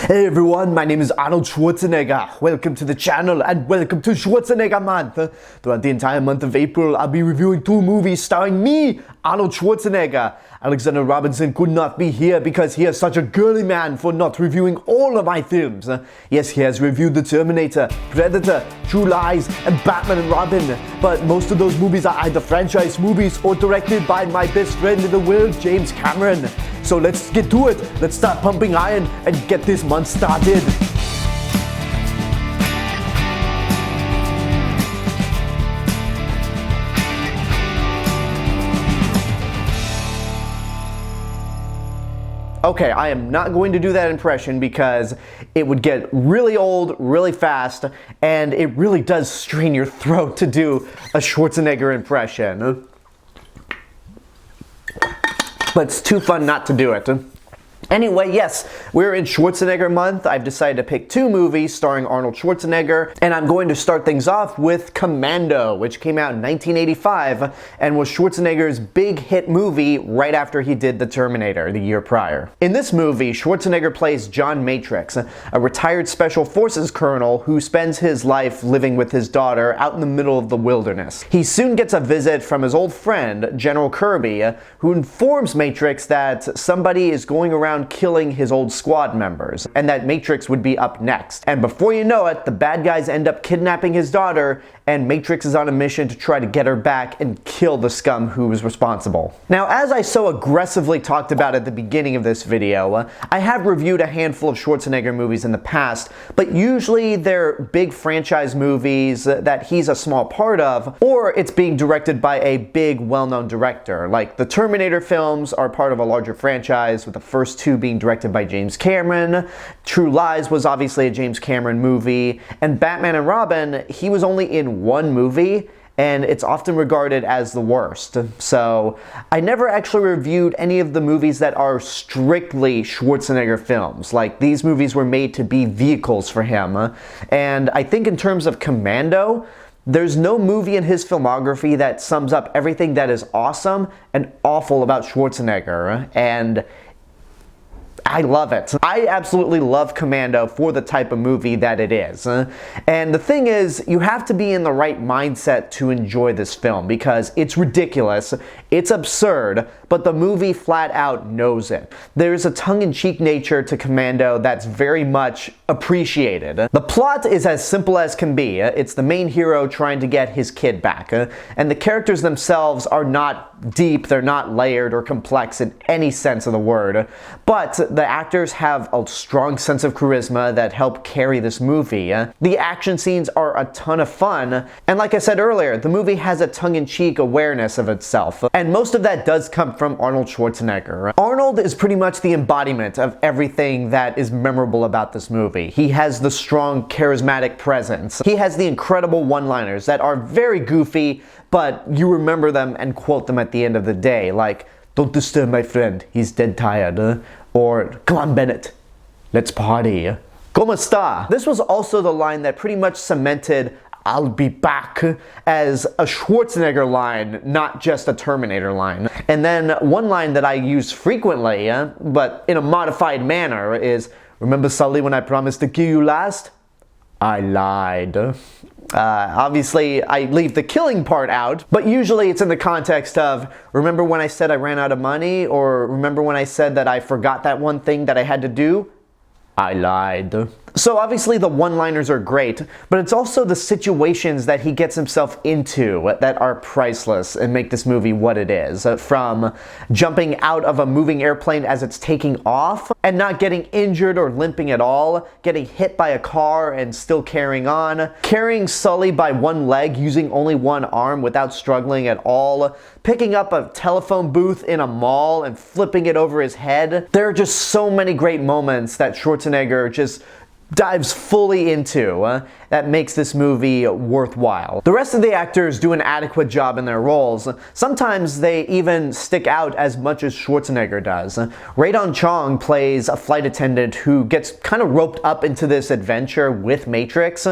Hey everyone, my name is Arnold Schwarzenegger. Welcome to the channel and welcome to Schwarzenegger month. Throughout the entire month of April, I'll be reviewing 2 movies starring me, Arnold Schwarzenegger. Alexander Robinson could not be here because he is such a girly man for not reviewing all of my films. Yes, he has reviewed The Terminator, Predator, True Lies, and Batman and Robin. But most of those movies are either franchise movies or directed by my best friend in the world, James Cameron. So let's get to it. Let's start pumping iron and get this month started. Okay, I am not going to do that impression because it would get really old really fast, and it really does strain your throat to do a Schwarzenegger impression. But it's too fun not to do it. Anyway, yes, we're in Schwarzenegger month. I've decided to pick 2 movies starring Arnold Schwarzenegger, and I'm going to start things off with Commando, which came out in 1985 and was Schwarzenegger's big hit movie right after he did The Terminator the year prior. In this movie, Schwarzenegger plays John Matrix, a retired special forces colonel who spends his life living with his daughter out in the middle of the wilderness. He soon gets a visit from his old friend, General Kirby, who informs Matrix that somebody is going around killing his old squad members, and that Matrix would be up next. And before you know it, the bad guys end up kidnapping his daughter, and Matrix is on a mission to try to get her back and kill the scum who was responsible. Now, as I so aggressively talked about at the beginning of this video, I have reviewed a handful of Schwarzenegger movies in the past, but usually they're big franchise movies that he's a small part of, or it's being directed by a big, well-known director. Like the Terminator films are part of a larger franchise, with the first 2 being directed by James Cameron. True Lies was obviously a James Cameron movie, and Batman and Robin, he was only in 1 movie, and it's often regarded as the worst. So I never actually reviewed any of the movies that are strictly Schwarzenegger films. Like, these movies were made to be vehicles for him. And I think in terms of Commando, there's no movie in his filmography that sums up everything that is awesome and awful about Schwarzenegger, and I love it. I absolutely love Commando for the type of movie that it is. And the thing is, you have to be in the right mindset to enjoy this film because it's ridiculous, it's absurd, but the movie flat out knows it. There's a tongue-in-cheek nature to Commando that's very much appreciated. The plot is as simple as can be. It's the main hero trying to get his kid back. And the characters themselves are not deep, they're not layered or complex in any sense of the word. But the actors have a strong sense of charisma that help carry this movie. The action scenes are a ton of fun, and like I said earlier, the movie has a tongue-in-cheek awareness of itself, and most of that does come from Arnold Schwarzenegger. Arnold is pretty much the embodiment of everything that is memorable about this movie. He has the strong, charismatic presence. He has the incredible one-liners that are very goofy, but you remember them and quote them at the end of the day, like, "Don't disturb my friend, he's dead tired," or "Come on, Bennett, let's party." "Como esta?" This was also the line that pretty much cemented "I'll be back" as a Schwarzenegger line, not just a Terminator line. And then one line that I use frequently, but in a modified manner, is, "Remember Sully when I promised to kill you last? I lied." Obviously, I leave the killing part out, but usually it's in the context of, "Remember when I said I ran out of money?" Or "Remember when I said that I forgot that one thing that I had to do? I lied." So obviously the one-liners are great, but it's also the situations that he gets himself into that are priceless and make this movie what it is. From jumping out of a moving airplane as it's taking off and not getting injured or limping at all, getting hit by a car and still carrying on, carrying Sully by one leg using only one arm without struggling at all, picking up a telephone booth in a mall and flipping it over his head. There are just so many great moments that Schwarzenegger just dives fully into that makes this movie worthwhile. The rest of the actors do an adequate job in their roles. Sometimes they even stick out as much as Schwarzenegger does. Rae Dawn Chong plays a flight attendant who gets kind of roped up into this adventure with Matrix,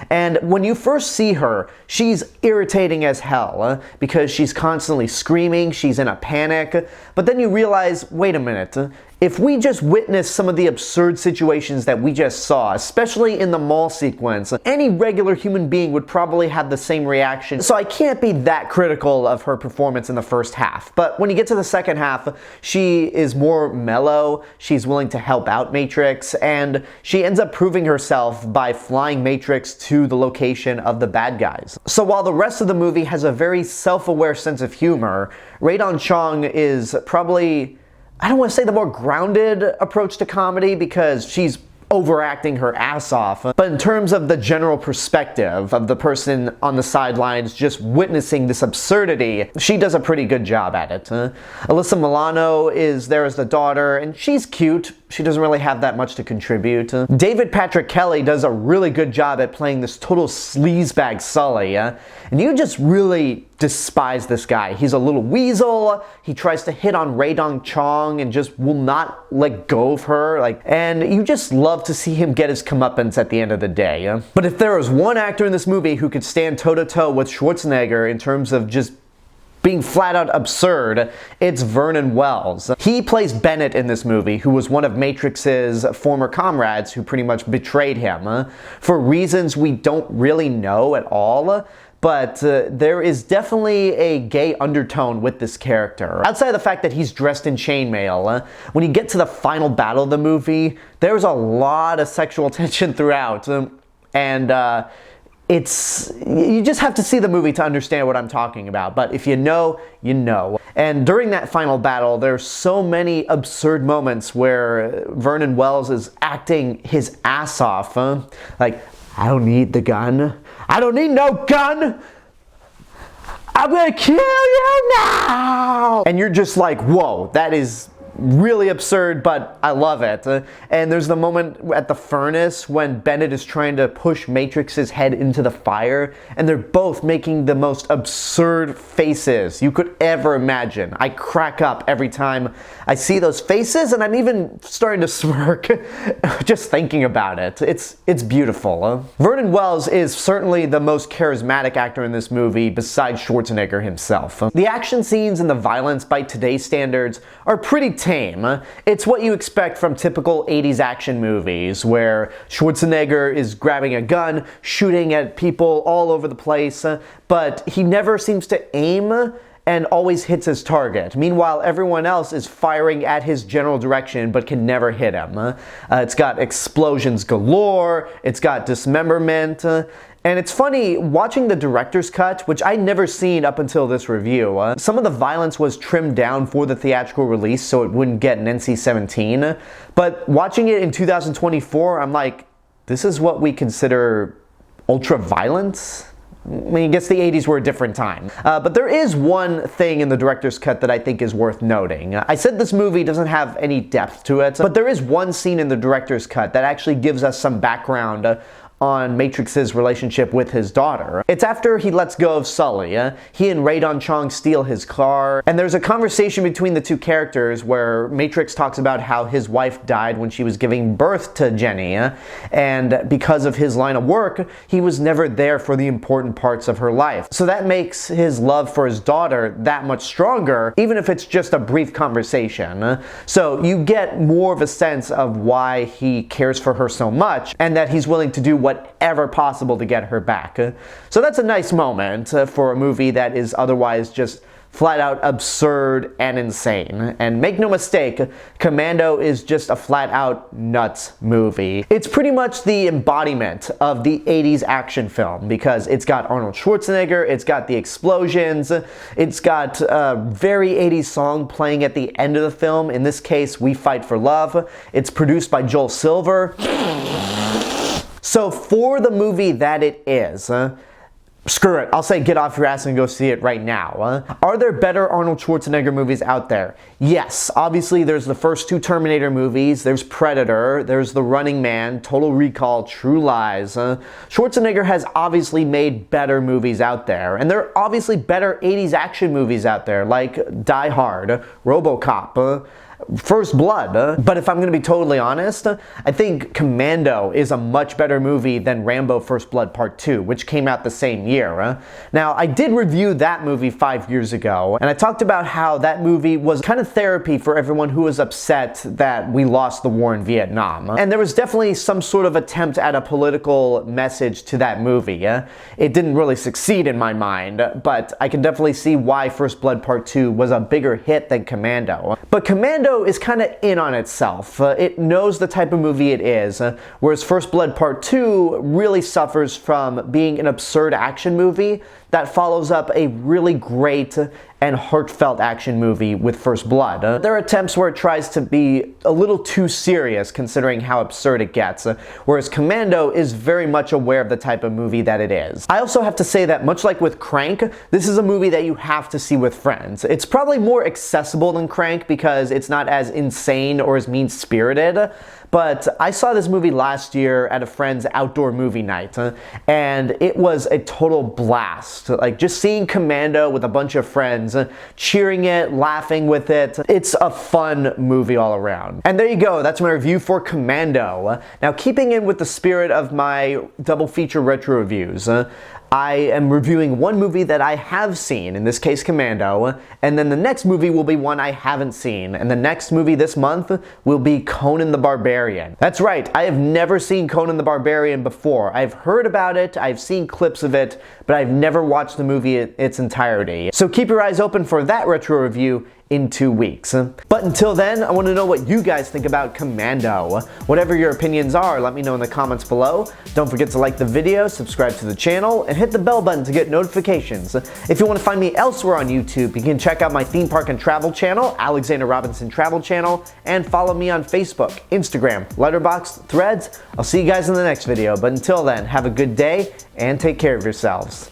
and when you first see her, she's irritating as hell because she's constantly screaming, she's in a panic, but then you realize, wait a minute, if we just witnessed some of the absurd situations that we just saw, especially in the mall sequence, any regular human being would probably have the same reaction. So I can't be that critical of her performance in the first half. But when you get to the second half, she is more mellow, she's willing to help out Matrix, and she ends up proving herself by flying Matrix to the location of the bad guys. So while the rest of the movie has a very self-aware sense of humor, Rae Dawn Chong is probably, I don't want to say the more grounded approach to comedy because she's overacting her ass off, but in terms of the general perspective of the person on the sidelines just witnessing this absurdity, she does a pretty good job at it. Alyssa Milano is there as the daughter, and she's cute. She doesn't really have that much to contribute. David Patrick Kelly does a really good job at playing this total sleazebag Sully, and you just really despise this guy. He's a little weasel. He tries to hit on Rae Dawn Chong and just will not let go of her. And you just love to see him get his comeuppance at the end of the day. But if there was one actor in this movie who could stand toe-to-toe with Schwarzenegger in terms of just being flat out absurd, it's Vernon Wells. He plays Bennett in this movie, who was one of Matrix's former comrades who pretty much betrayed him for reasons we don't really know at all. But there is definitely a gay undertone with this character. Outside of the fact that he's dressed in chainmail, when you get to the final battle of the movie, there's a lot of sexual tension throughout. You just have to see the movie to understand what I'm talking about. But if you know, you know. And during that final battle, there's so many absurd moments where Vernon Wells is acting his ass off. Like, I don't need the gun. I don't need no gun. I'm gonna kill you now. And you're just like, whoa, that is really absurd, but I love it. And there's the moment at the furnace when Bennett is trying to push Matrix's head into the fire, and they're both making the most absurd faces you could ever imagine. I crack up every time I see those faces, and I'm even starting to smirk just thinking about it. It's beautiful. Vernon Wells is certainly the most charismatic actor in this movie besides Schwarzenegger himself. The action scenes and the violence by today's standards are pretty tame. It's what you expect from typical 80s action movies, where Schwarzenegger is grabbing a gun, shooting at people all over the place, but he never seems to aim and always hits his target. Meanwhile, everyone else is firing at his general direction but can never hit him. It's got explosions galore, it's got dismemberment, and it's funny, watching the director's cut, which I'd never seen up until this review, some of the violence was trimmed down for the theatrical release so it wouldn't get an NC-17, but watching it in 2024, I'm like, this is what we consider ultra-violence? I mean, I guess the 80s were a different time. But there is one thing in the director's cut that I think is worth noting. I said this movie doesn't have any depth to it, but there is one scene in the director's cut that actually gives us some background on Matrix's relationship with his daughter. It's after he lets go of Sully. He and Rae Dawn Chong steal his car, and there's a conversation between the two characters where Matrix talks about how his wife died when she was giving birth to Jenny, and because of his line of work, he was never there for the important parts of her life. So that makes his love for his daughter that much stronger, even if it's just a brief conversation. So you get more of a sense of why he cares for her so much, and that he's willing to do whatever possible to get her back. So that's a nice moment for a movie that is otherwise just flat out absurd and insane. And make no mistake, Commando is just a flat out nuts movie. It's pretty much the embodiment of the 80s action film because it's got Arnold Schwarzenegger, it's got the explosions, it's got a very 80s song playing at the end of the film. In this case, We Fight for Love. It's produced by Joel Silver. So for the movie that it is, screw it, I'll say get off your ass and go see it right now. Are there better Arnold Schwarzenegger movies out there? Yes, obviously there's the first two Terminator movies, there's Predator, there's The Running Man, Total Recall, True Lies. Schwarzenegger has obviously made better movies out there, and there are obviously better 80s action movies out there, like Die Hard, RoboCop. First Blood. But if I'm going to be totally honest, I think Commando is a much better movie than Rambo First Blood Part 2, which came out the same year. Now, I did review that movie 5 years ago, and I talked about how that movie was kind of therapy for everyone who was upset that we lost the war in Vietnam. And there was definitely some sort of attempt at a political message to that movie. It didn't really succeed in my mind, but I can definitely see why First Blood Part 2 was a bigger hit than Commando. But Commando is kind of in on itself. It knows the type of movie it is, whereas First Blood Part 2 really suffers from being an absurd action movie that follows up a really great and heartfelt action movie with First Blood. There are attempts where it tries to be a little too serious considering how absurd it gets, whereas Commando is very much aware of the type of movie that it is. I also have to say that much like with Crank, this is a movie that you have to see with friends. It's probably more accessible than Crank because it's not as insane or as mean-spirited, but I saw this movie last year at a friend's outdoor movie night, and it was a total blast. Like, just seeing Commando with a bunch of friends, cheering it, laughing with it. It's a fun movie all around. And there you go, that's my review for Commando. Now, keeping in with the spirit of my double feature retro reviews, I am reviewing one movie that I have seen, in this case Commando, and then the next movie will be one I haven't seen, and the next movie this month will be Conan the Barbarian. That's right, I have never seen Conan the Barbarian before. I've heard about it, I've seen clips of it, but I've never watched the movie in its entirety. So keep your eyes open for that retro review in 2 weeks. But until then, I want to know what you guys think about Commando. Whatever your opinions are, let me know in the comments below. Don't forget to like the video, subscribe to the channel, and hit the bell button to get notifications. If you want to find me elsewhere on YouTube, you can check out my theme park and travel channel, Alexander Robinson Travel Channel, and follow me on Facebook, Instagram, Letterboxd, Threads. I'll see you guys in the next video, but until then, have a good day and take care of yourselves.